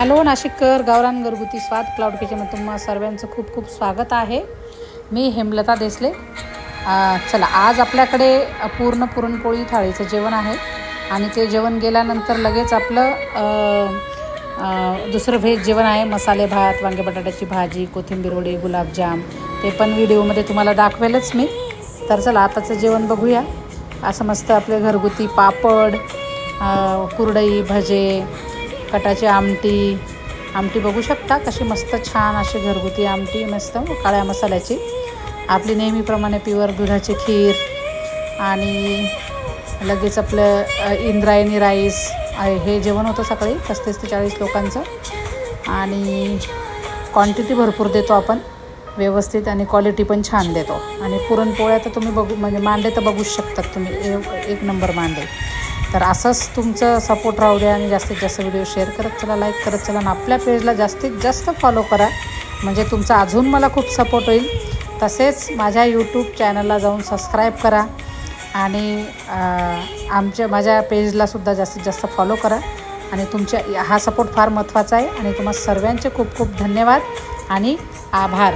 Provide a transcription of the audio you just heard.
Hello नाशिककर, गावरान घरगुती स्वाद क्लाउड किचनमध्ये तुम्हा सर्वांचं खूप खूप स्वागत आहे. मी हेमलता देसले. चला, आज आपल्याकडे पूर्ण पुरणपोळी थाळीचं जेवण आहे आणि ते जेवण गेल्यानंतर लगेच आपलं दुसरं व्हेज जेवण आहे. मसाले भात, वांगे बटाट्याची भाजी, कोथिंबीर वडी, गुलाबजाम. ते पण व्हिडिओमध्ये तुम्हाला दाखवेलच मी. तर चला आताचं जेवण बघूया. असं मस्त आपले घरगुती पापड, कुरडई, भजे, कटाची आमटी बघू शकता कशी मस्त छान अशी घरगुती आमटी, मस्त काळ्या मसाल्याची. आपली नेहमीप्रमाणे प्युअर दुधाची खीर आणि लगेच आपलं इंद्रायणी राईस आहे. हे जेवण होतं सकाळी 35 ते 40 लोकांचं आणि क्वांटिटी भरपूर देतो आपण व्यवस्थित आणि क्वालिटी पण छान देतो. आणि पुरणपोळ्या तर तुम्ही बघू म्हणजे मांडे तर बघूच शकतात तुम्ही, एक नंबर मांडे. तर असंच तुमचं सपोर्ट राहू द्या आणि जास्तीत जास्त व्हिडिओ शेअर करत चला, लाईक करत चला आणि आपल्या पेजला जास्तीत जास्त फॉलो करा, म्हणजे तुमचा अजून मला खूप सपोर्ट होईल. तसेच माझ्या यूट्यूब चॅनलला जाऊन सबस्क्राईब करा आणि माझ्या पेजलासुद्धा जास्तीत जास्त फॉलो करा. आणि तुमच्या हा सपोर्ट फार महत्त्वाचा आहे आणि तुम्हा सर्वांचे खूप खूप धन्यवाद आणि आभार.